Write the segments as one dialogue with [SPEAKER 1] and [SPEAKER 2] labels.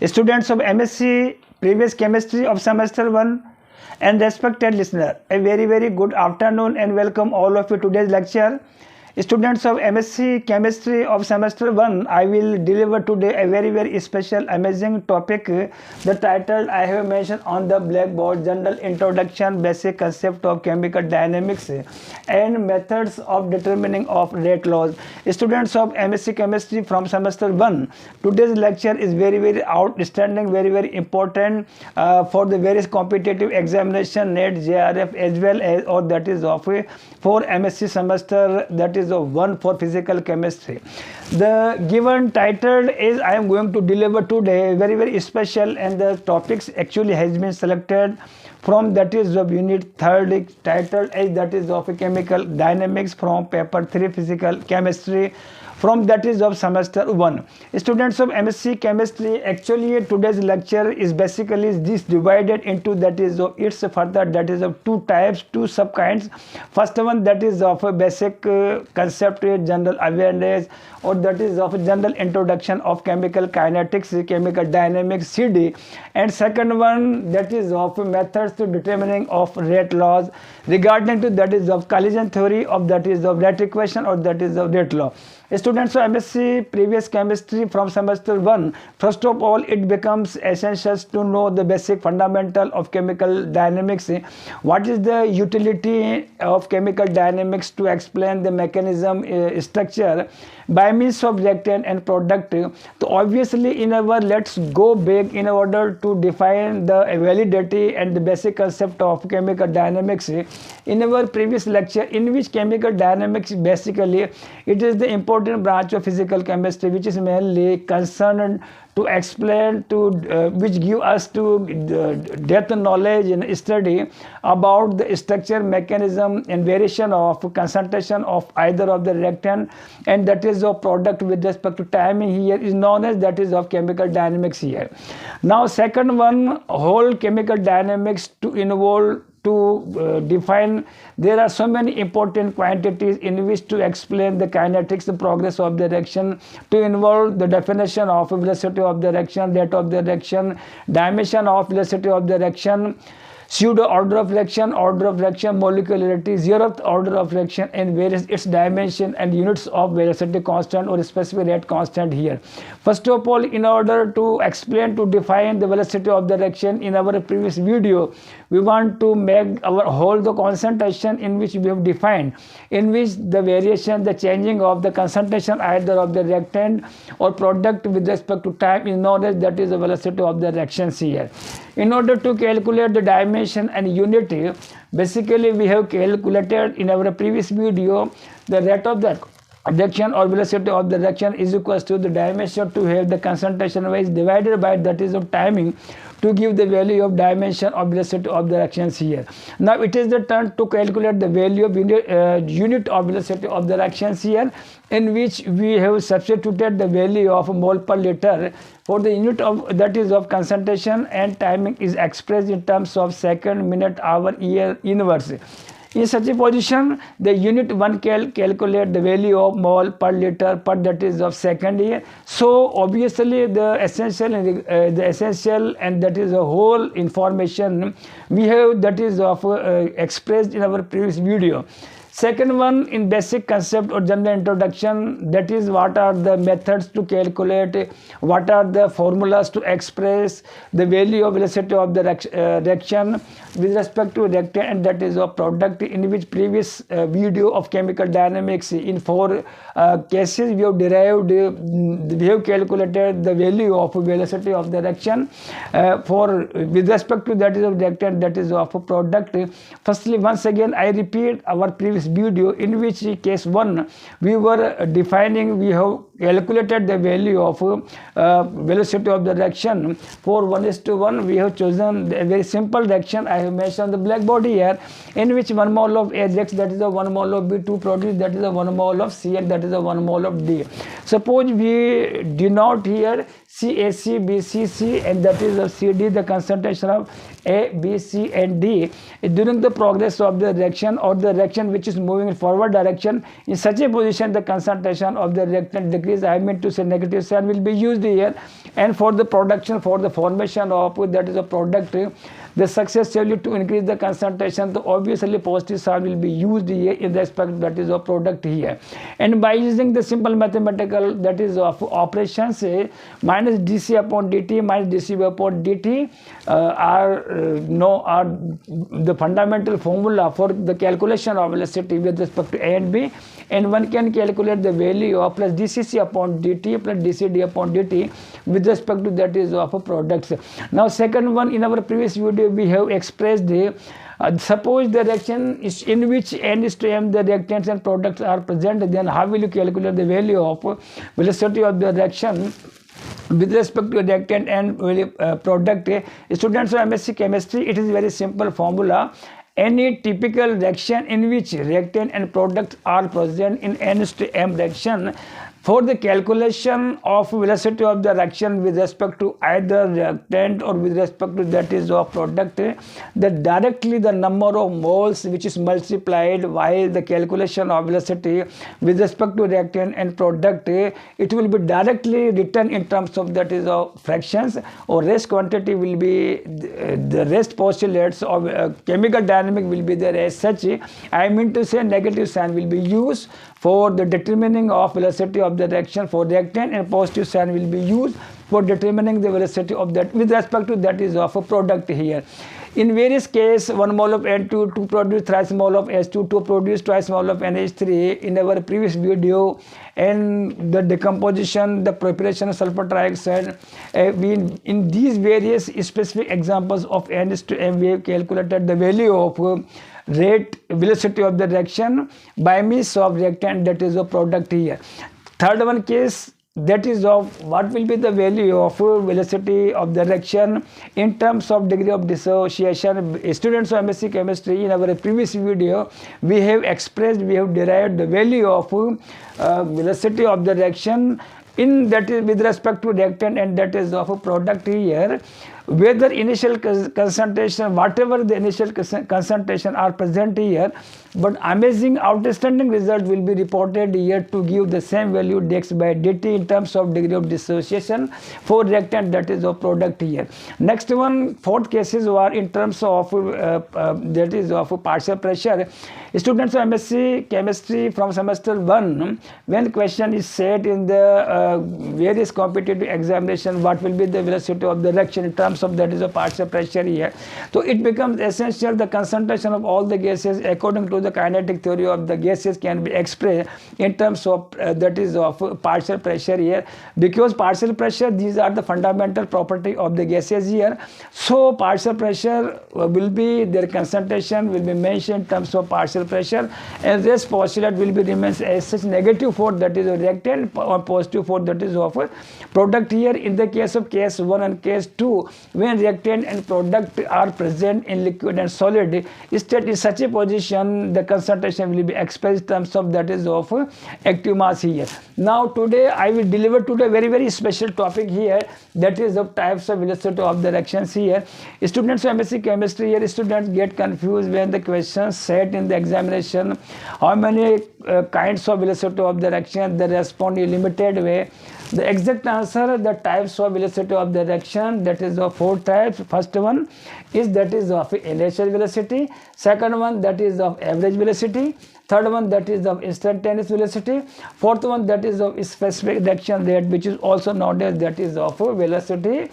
[SPEAKER 1] Students of MSc previous chemistry of semester 1 and respected listener, a very good afternoon and welcome all of you to today's lecture. Students of MSc chemistry of semester 1, I will deliver today a very special amazing topic. The title I have mentioned on the blackboard: General Introduction, Basic Concept of Chemical Dynamics and Methods of Determining of Rate Laws. Students of MSc chemistry from semester 1, today's lecture is very outstanding, very important for the various competitive examination, NET, JRF, as well as or that is of for MSc semester, that is of 1 for physical chemistry. The given title is I am going to deliver today very special, and the topics actually has been selected from that is of unit 3rd, titled as that is of chemical dynamics from paper 3 physical chemistry, from that is of semester 1. Students of MSc chemistry, actually today's lecture is basically this divided into that is of its further that is of 2 types, 2 subkinds. First one, that is of a basic concept, general awareness, or that is of a general introduction of chemical kinetics, chemical dynamics, CD. And second one, that is of methods to determining of rate laws, regarding to that is of collision theory, of that is of rate equation, or that is of rate law. Students of MSc previous chemistry from semester 1, first of all, it becomes essential to know the basic fundamental of chemical dynamics. What is the utility of chemical dynamics? To explain the mechanism, structure by means of reactant and product. So obviously in our, let's go back in order to define the validity and the basic concept of chemical dynamics. In our previous lecture, in which chemical dynamics basically it is the important branch of physical chemistry which is mainly concerned to explain to which give us to depth knowledge and study about the structure, mechanism and variation of concentration of either of the reactant and that is of product with respect to timing. Here is known as that is of chemical dynamics here. Now second one, whole chemical dynamics to involve to define, there are so many important quantities in which to explain the kinetics, the progress of the reaction, to involve the definition of velocity of the reaction, rate of the reaction, dimension of velocity of the reaction, pseudo order of reaction, molecularity, zeroth order of reaction, and various its dimension and units of velocity constant or specific rate constant here. First of all, in order to explain, to define the velocity of the reaction, in our previous video, we want to make our whole the concentration in which we have defined, in which the variation, the changing of the concentration either of the reactant or product with respect to time is known as that is the velocity of the reactions here. In order to calculate the dimension and unity, basically we have calculated in our previous video the rate of the reaction or velocity of the reaction is equals to the dimension to have the concentration wise divided by that is of timing to give the value of dimension of velocity of the reactions here. Now it is the turn to calculate the value of unit of velocity of the reactions here, in which we have substituted the value of mole per liter for the unit of that is of concentration, and timing is expressed in terms of second, minute, hour, year inverse. In such a position, the unit 1 calculate the value of mole per liter per that is of second here. So obviously the essential and that is a whole information we have that is of expressed in our previous video. Second one, in basic concept or general introduction, that is what are the methods to calculate, what are the formulas to express the value of velocity of the reaction with respect to reactant and that is of product, in which previous video of chemical dynamics in 4 cases we have derived, we have calculated the value of velocity of the reaction for with respect to that is of reactant, that is of a product. Firstly, once again I repeat our previous video, in which case 1 we were defining, we have calculated the value of velocity of the reaction for 1:1. We have chosen a very simple reaction I have mentioned on the blackboard here, in which 1 mole of Ajax, that is a 1 mole of B2 produce, that is a 1 mole of Cl, that is a 1 mole of D. Suppose we denote here CAC, BCC, and that is of CD, the concentration of A, B, C, and D during the progress of the reaction or the reaction which is moving in forward direction. In such a position, the concentration of the reactant decrease. I mean to say negative sign will be used here, and for the production, for the formation of that is a product, the successively to increase the concentration, the obviously positive sign will be used here in respect that is a product here. And by using the simple mathematical that is of operations, minus dc upon dt minus dc upon dt are the fundamental formula for the calculation of velocity with respect to A and B, and one can calculate the value of plus dcc upon dt plus dcd upon dt with respect to that is of products. Now second one, in our previous video we have expressed suppose the reaction is in which n is to m the reactants and products are present, then how will you calculate the value of velocity of the reaction with respect to reactant and product? Students of MSc chemistry, it is very simple formula. Any typical reaction in which reactant and products are present in n is to m reaction, for the calculation of velocity of the reaction with respect to either reactant or with respect to that is of product, that directly the number of moles which is multiplied while the calculation of velocity with respect to reactant and product, it will be directly written in terms of that is of fractions, or rest quantity will be the rest postulates of chemical dynamic will be there as such. I mean to say negative sign will be used for the determining of velocity of the reaction for reactant, and positive sign will be used for determining the velocity of that with respect to that is of a product here. In various cases, 1 mole of N2 to produce thrice mole of H2 to produce twice mole of NH3 in our previous video, and the decomposition, the preparation of sulfur trioxide. In these various specific examples of N is to M, we have calculated the value of rate velocity of the reaction by means of reactant that is a product here. Third one case, that is of what will be the value of velocity of the reaction in terms of degree of dissociation. Students of MSc chemistry, in our previous video we have derived the value of velocity of the reaction in that is with respect to reactant and that is of a product here, whether initial concentration, whatever the initial concentration are present here, but amazing outstanding result will be reported here to give the same value dx by dt in terms of degree of dissociation for reactant that is of product here. Next one, fourth cases were in terms of that is of partial pressure. Students of MSc chemistry from semester 1, when question is set in the various competitive examination, what will be the velocity of the reaction in terms of that is a partial pressure here. So it becomes essential the concentration of all the gases according to the kinetic theory of the gases can be expressed in terms of that is of partial pressure here, because partial pressure, these are the fundamental property of the gases here. So partial pressure will be, their concentration will be mentioned in terms of partial pressure, and this postulate will be remains as such negative for that is a reactant or positive for that is of a product here. In the case of case 1 and case 2, when reactant and product are present in liquid and solid state, in such a position the concentration will be expressed in terms of that is of active mass here. Now today I will deliver today very special topic here, that is of types of velocity of the reactions here. Students of MSc chemistry, here students get confused when the questions set in the examination, how many kinds of velocity of the reaction, they respond in limited way. The exact answer, the types of velocity of the reaction, that is of 4 types. First one is that is of initial velocity, second one that is of average velocity, third one that is of instantaneous velocity, fourth one that is of specific reaction rate, which is also known as that is of velocity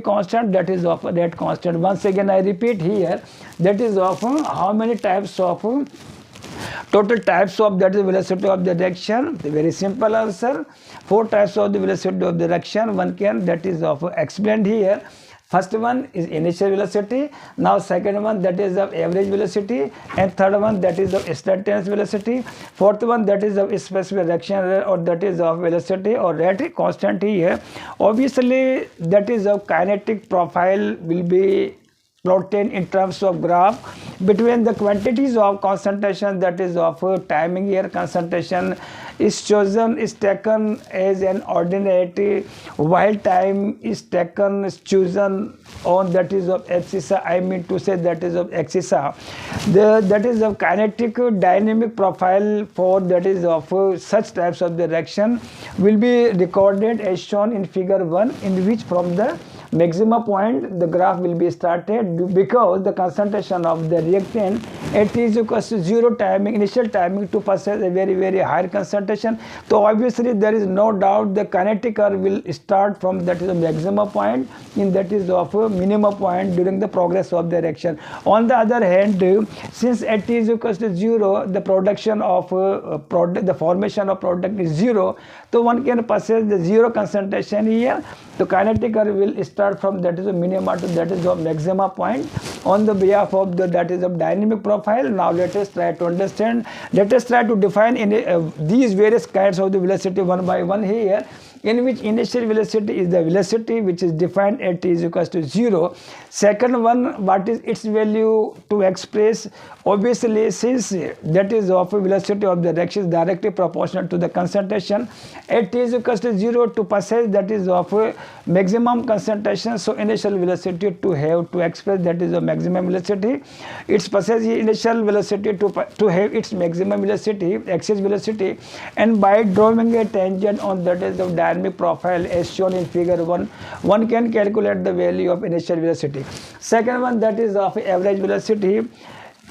[SPEAKER 1] constant, that is of rate constant. Once again I repeat here, that is of how many types of total types of that is velocity of the reaction. The very simple answer, 4 types of the velocity of the reaction one can that is of explained here. First one is initial velocity, now second one that is of average velocity, and third one that is of instantaneous velocity, fourth one that is of specific reaction rate or that is of velocity or rate constant here. Obviously that is of kinetic profile will be plotted in terms of graph between the quantities of concentration, that is of timing here. Concentration is taken as an ordinate, while time is chosen on, that is of abscissa. I mean to say, that is of abscissa. That is of kinetic dynamic profile for, that is of such types of direction will be recorded as shown in figure 1, in which from the maxima point the graph will be started, because the concentration of the reactant at t is equals to 0 timing, initial timing, to possess a very higher concentration. So obviously there is no doubt the kinetic curve will start from, that is the maxima point, in that is of a minimum point during the progress of the reaction. On the other hand, since at t is equals to 0, the production of the formation of product is 0, so one can possess the 0 concentration here. The kinetic curve will start from, that is a minima to, that is of maxima point on the behalf of the, that is of dynamic profile. Now let us try to understand, let us try to define these various kinds of the velocity one by one here, in which initial velocity is the velocity which is defined at t is equals to 0. Second one, what is its value to express? Obviously, since that is of velocity of the reaction is directly proportional to the concentration at t is equals to 0, to possess, that is of maximum concentration, so initial velocity to express, that is a maximum velocity, its possess initial velocity to have its maximum velocity, excess velocity, and by drawing a tangent on, that is the dynamic profile as shown in figure 1, one can calculate the value of initial velocity. Second one, that is of average velocity.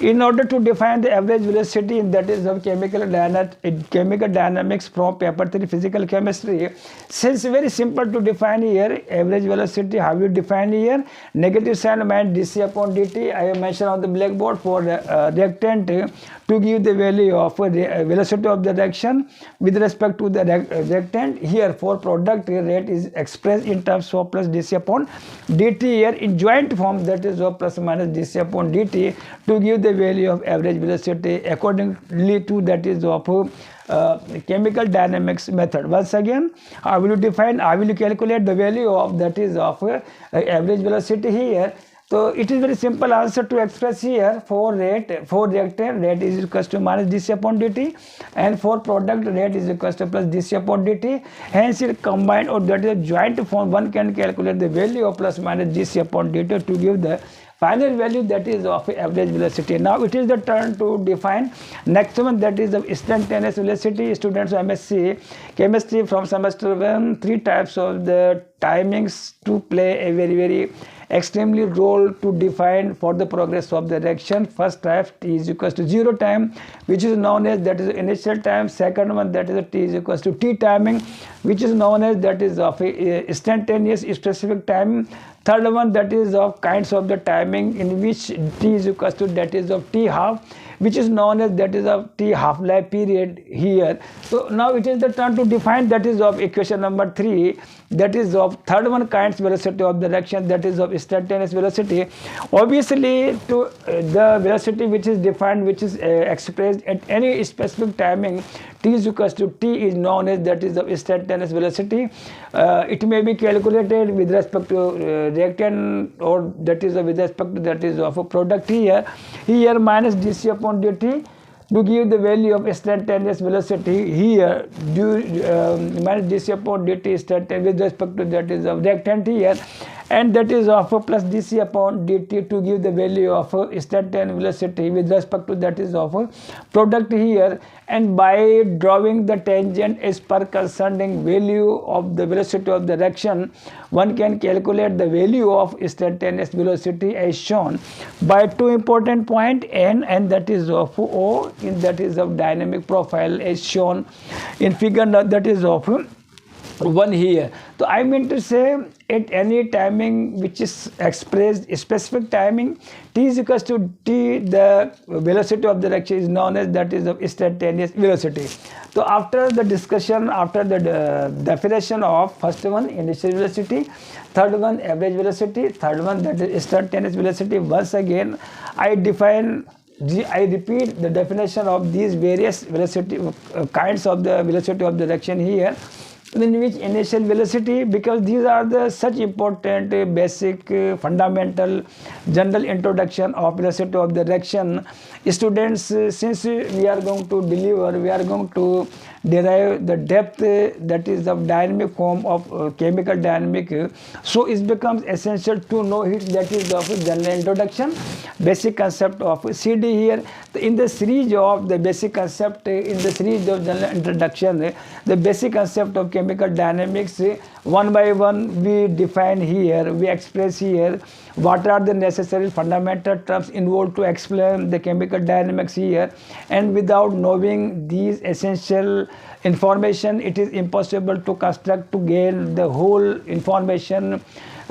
[SPEAKER 1] In order to define the average velocity, that is of chemical dynamics from paper 3 physical chemistry, since very simple to define here, average velocity, how you define here? Negative sign minus dc upon dt. I have mentioned on the blackboard for reactant to give the value of velocity of the reaction with respect to the reactant. Here for product, rate is expressed in terms of plus dc upon dt here in joint form, that is of plus minus dc upon dt, to give the value of average velocity accordingly to, that is of chemical dynamics method. Once again, I will calculate the value of, that is of average velocity here. So it is very simple answer to express here. For reactant, rate is equals to minus dc upon dt, and for product, rate is equals to plus dc upon dt. Hence it combined, or that is a joint form, one can calculate the value of plus minus dc upon dt to give the final value, that is of average velocity. Now it is the turn to define next one, that is of instantaneous velocity. Students of MSc chemistry from semester 1, 3 types of the timings to play a very extremely role to define for the progress of the reaction. First type, t is equals to 0 time, which is known as, that is initial time. Second one, that is t is equals to t timing, which is known as, that is of instantaneous specific time. Third one, that is of kinds of the timing in which t is equals to, that is of t half, which is known as, that is of t half-life period here. So now it is the turn to define, that is of equation number 3, that is of third one kinds velocity of the reaction, that is of instantaneous velocity. Obviously, to the velocity which is defined, which is expressed at any specific timing, t is equals to t is known as, that is of instantaneous velocity. It may be calculated with respect to reactant, or that is with respect to, that is of a product here minus dc upon dt to give the value of instantaneous velocity here, minus dc upon dt instantaneous with respect to, that is of reactant here, and that is of plus dc upon dt to give the value of instantaneous velocity with respect to, that is of product here. And by drawing the tangent as per concerning value of the velocity of the reaction, one can calculate the value of instantaneous velocity as shown by two important points, n and that is of O, in that is of dynamic profile as shown in figure, that is of 1 here. So I mean to say, at any timing which is expressed specific timing, t is equals to t, the velocity of the reaction is known as, that is of instantaneous velocity. So after the discussion, after the definition of first one initial velocity, third one average velocity, third one that is instantaneous velocity, once again I repeat the definition of these various velocity kinds of the velocity of the reaction here. in which initial velocity, because these are the such important basic fundamental general introduction of velocity of direction. Students, since we are going to deliver, we are going to derive the depth that is the dynamic form of chemical dynamic, so it becomes essential to know it, that is of general introduction, basic concept of CD here. In the series of the basic concept, in the series of general introduction, the basic concept of chemical dynamics, one by one we define here, we express here what are the necessary fundamental terms involved to explain the chemical dynamics here. And without knowing these essential information, it is impossible to construct, to gain the whole information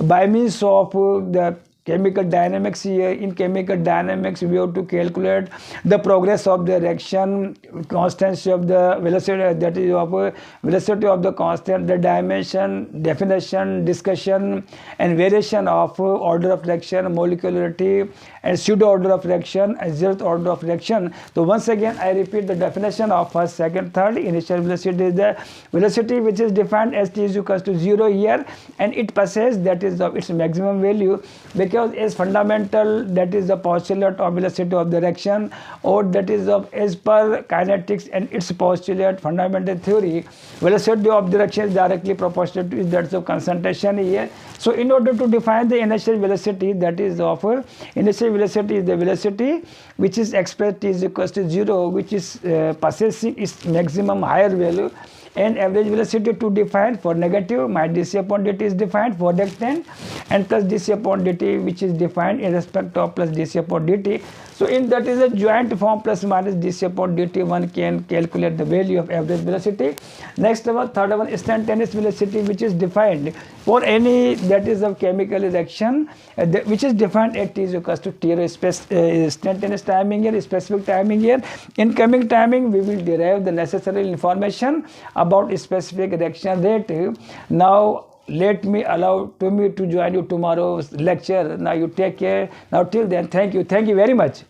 [SPEAKER 1] by means of the chemical dynamics here. In chemical dynamics, we have to calculate the progress of the reaction, constancy of the velocity, that is of velocity of the constant, the dimension, definition, discussion, and variation of order of reaction, molecularity, and pseudo order of reaction, and zeroth order of reaction. So once again, I repeat the definition of first, second, third. Initial velocity is the velocity which is defined as t is equals to 0 here, and it passes, that is of its maximum value, because is fundamental, that is the postulate of velocity of direction, or that is of as per kinetics and its postulate fundamental theory, velocity of direction is directly proportional to that of concentration here. So in order to define the initial velocity, that is of initial velocity is the velocity which is expressed t is equals to 0, which is possessing its maximum higher value, and average velocity to define for negative, minus dc upon dt is defined for reactant, and plus dc upon dt which is defined in respect of plus dc upon dt. So in that is a joint form plus minus dc upon dt, one can calculate the value of average velocity. Next one, third one, instantaneous velocity, which is defined for any, that is of chemical reaction, which is defined at t is equals to t, instantaneous timing here, specific timing here. In coming timing, we will derive the necessary information about specific reaction rate. Now let me to join you tomorrow's lecture. Now you take care. Now till then, thank you very much.